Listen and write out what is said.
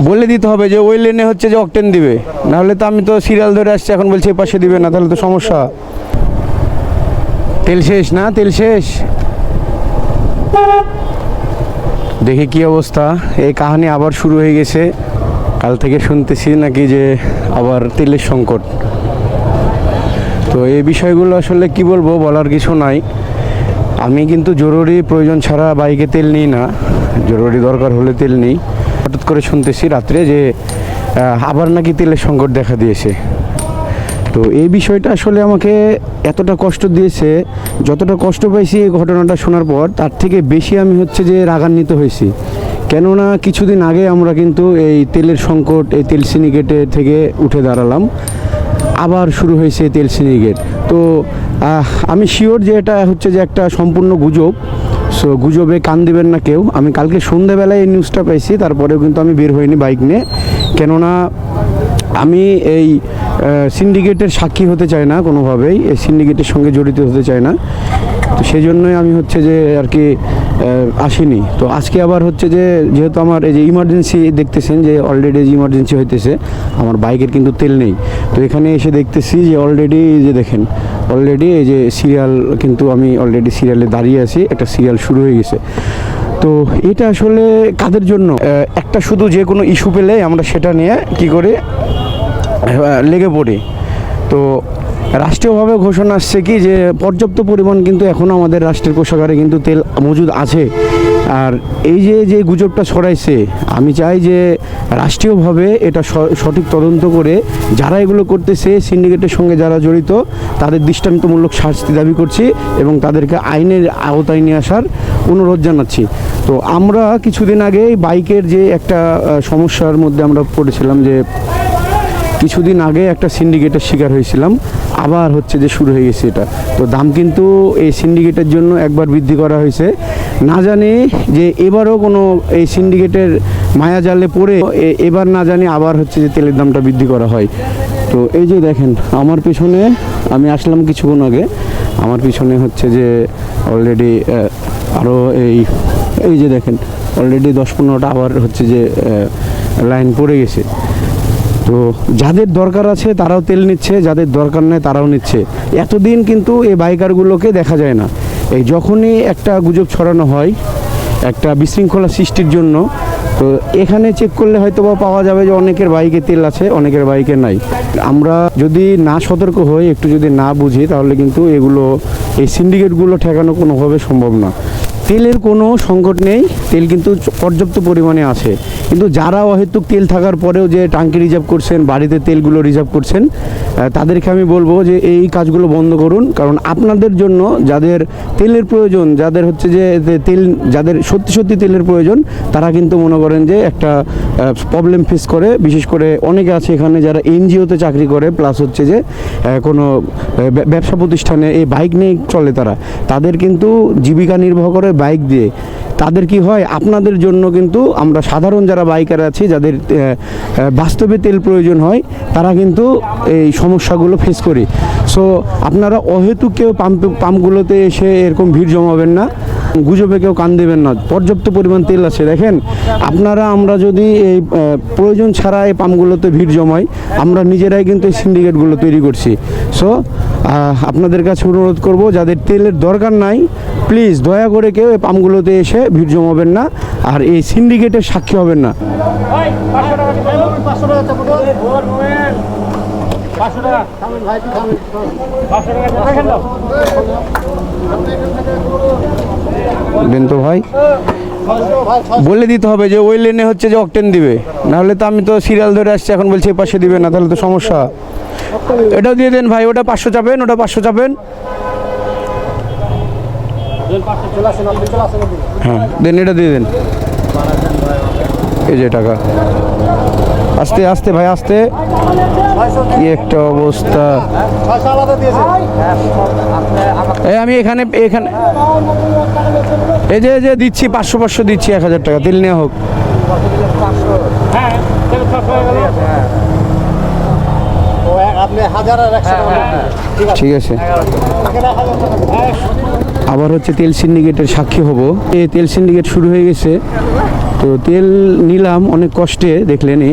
বলে দিতে হবে যে ওই লেনে হচ্ছে যে অকটেন দিবে, নাহলে তো আমি তো সিরিয়াল ধরে আসছি, এখন বলছি এই পাশে দিবে না, তাহলে তো সমস্যা। তেল শেষ না, তেল শেষ। দেখি কি অবস্থা। এই কাহিনী আবার শুরু হয়ে গেছে। কাল থেকে শুনতেছি নাকি যে আবার তেলের সংকট। তো এই বিষয়গুলো আসলে কি বলবো, বলার কিছু নাই। আমি কিন্তু জরুরি প্রয়োজন ছাড়া বাইকে তেল নিই না, জরুরি দরকার হলে তেল নিই। হঠাৎ করে শুনতেছি রাত্রে যে আবার নাকি তেলের সংকট দেখা দিয়েছে। তো এই বিষয়টা আসলে আমাকে এতটা কষ্ট দিয়েছে, যতটা কষ্ট পাইছি এই ঘটনাটা শোনার পর, তার থেকে বেশি আমি হচ্ছে যে রাগান্বিত হয়েছি। কেননা কিছুদিন আগে আমরা কিন্তু এই তেলের সংকট, এই তেল সিন্ডিকেটের থেকে উঠে দাঁড়ালাম, আবার শুরু হয়েছে তেল সিন্ডিকেট। তো আমি শিওর যে এটা হচ্ছে যে একটা সম্পূর্ণ গুজব। সো গুজবে কান দিবেন না কেউ। আমি কালকে সন্ধ্যেবেলায় এই নিউজটা পাইছি, তারপরেও কিন্তু আমি বের হইনি বাইক নিয়ে। কেননা আমি এই সিন্ডিকেটের সাক্ষী হতে চাই না কোনোভাবেই, এই সিন্ডিকেটের সঙ্গে জড়িত হতে চাই না। তো সেই জন্যই আমি হচ্ছে যে আর কি আসিনি। তো আজকে আবার হচ্ছে যে যেহেতু আমার এই যে ইমার্জেন্সি দেখতেছেন যে অলরেডি যে ইমার্জেন্সি হইতেছে, আমার বাইকের কিন্তু তেল নেই। তো এখানে এসে দেখতেছি যে অলরেডি যে দেখেন অলরেডি এই যে সিরিয়াল, কিন্তু আমি অলরেডি সিরিয়ালে দাঁড়িয়ে আছি, একটা সিরিয়াল শুরু হয়ে গেছে। তো এটা আসলে কাদের জন্য? একটা শুধু যে কোনো ইস্যু পেলে আমরা সেটা নিয়ে কি করে লেগে পড়ি। তো রাষ্ট্রীয়ভাবে ঘোষণা আসছে কি যে পর্যাপ্ত পরিমাণ কিন্তু এখনও আমাদের রাষ্ট্রের কোষাগারে কিন্তু তেল মজুদ আছে। আর এই যে গুজবটা ছড়াইছে, আমি চাই যে রাষ্ট্রীয়ভাবে এটা সঠিক তদন্ত করে যারা এগুলো করতেছে, সিন্ডিকেটের সঙ্গে যারা জড়িত, তাদের দৃষ্টান্তমূলক শাস্তি দাবি করছি এবং তাদেরকে আইনের আওতায় নিয়ে আসার অনুরোধ জানাচ্ছি। তো আমরা কিছুদিন আগে বাইকের যে একটা সমস্যার মধ্যে আমরা পড়েছিলাম, যে কিছুদিন আগে একটা সিন্ডিকেটের শিকার হয়েছিলাম, আবার হচ্ছে যে শুরু হয়ে গেছে এটা। তো দাম কিন্তু এই সিন্ডিকেটের জন্য একবার বৃদ্ধি করা হয়েছে, না জানি যে এবারও কোনো এই সিন্ডিকেটের মায়াজালে পড়ে এবার না জানি আবার হচ্ছে যে তেলের দামটা বৃদ্ধি করা হয়। তো এই যে দেখেন আমার পিছনে, আমি আসলাম কিছুক্ষণ আগে, আমার পিছনে হচ্ছে যে অলরেডি আরও এই যে দেখেন অলরেডি 10-15টা আবার হচ্ছে যে লাইন পড়ে গেছে। তো যাদের দরকার আছে তারাও তেল নিচ্ছে, যাদের দরকার নেই তারাও নিচ্ছে। এতদিন কিন্তু এই বাইকারগুলোকে দেখা যায় না। এই যখনই একটা গুজব ছড়ানো হয় একটা বিশৃঙ্খলা সৃষ্টির জন্য, তো এখানে চেক করলে হয়তো বা পাওয়া যাবে যে অনেকের বাইকে তেল আছে, অনেকের বাইকে নাই। আমরা যদি না সতর্ক হই, একটু যদি না বুঝি, তাহলে কিন্তু এগুলো, এই সিন্ডিকেটগুলো ঠেকানো কোনোভাবে সম্ভব না। তেলের কোনো সংকট নেই, তেল কিন্তু পর্যাপ্ত পরিমাণে আছে। কিন্তু যারা অহেতুক তেল থাকার পরেও যে টাঙ্কি রিজার্ভ করছেন, বাড়িতে তেলগুলো রিজার্ভ করছেন, তাদেরকে আমি বলবো যে এই কাজগুলো বন্ধ করুন। কারণ আপনাদের জন্য যাদের তেলের প্রয়োজন, যাদের হচ্ছে যে তেল, যাদের সত্যি সত্যি তেলের প্রয়োজন, তারা কিন্তু মনে করেন যে একটা প্রবলেম ফেস করে। বিশেষ করে অনেকে আছে এখানে যারা এনজিওতে চাকরি করে, প্লাস হচ্ছে যে কোনো ব্যবসা প্রতিষ্ঠানে এই বাইক নিয়ে চলে, তাদের কিন্তু জীবিকা নির্বাহ করে বাইক দিয়ে। তাদের কি হয়, আপনাদের জন্য কিন্তু আমরা সাধারণ যারা বাইকার আছি, যাদের বাস্তবে তেল প্রয়োজন হয়, তারা কিন্তু এই সমস্যাগুলো ফেস করি। সো আপনারা অহেতুক কেউ পাম্পগুলোতে এসে এরকম ভিড় জমাবেন না, গুজবে কেউ কান দেবেন না। পর্যাপ্ত পরিমাণ তেল আছে। দেখেন আপনারা, আমরা যদি এই প্রয়োজন ছাড়া এই পাম্পগুলোতে ভিড় জমাই, আমরা নিজেরাই কিন্তু এই সিন্ডিকেটগুলো তৈরি করছি। সো আপনাদের কাছে অনুরোধ করব, যাদের তেলের দরকার নাই, প্লিজ দয়া করে কেউ এই পাম্পগুলোতে এসে ভিড় জমাবেন না, আর এই সিন্ডিকেটের সাক্ষী হবেন না। দেন তো ভাই, বলে দিতে হবে যে ওই লেনে হচ্ছে যে অকটেন দিবে, নাহলে তো আমি তো সিরিয়াল ধরে আসছি, এখন বলছি এই পাশে দিবে না, তাহলে তো সমস্যা। এটাও দিয়ে দেন ভাই, ওটা 500 চাপেন, ওটা 500 চাপেন। হ্যাঁ দেন, এটা দিয়ে দেন। এই যে টাকা, আস্তে আস্তে ভাই, আস্তে। কি একটা অবস্থা। এই আমি এখানে এই যে দিচ্ছি 500 দিচ্ছি, 1000 টাকা তেল নেওয়া হোক। ঠিক আছে, আবার হচ্ছে তেল সিন্ডিকেটের সাক্ষী হব। এই তেল সিন্ডিকেট শুরু হয়ে গেছে। তো তেল নিলাম অনেক কষ্টে, দেখলেনই।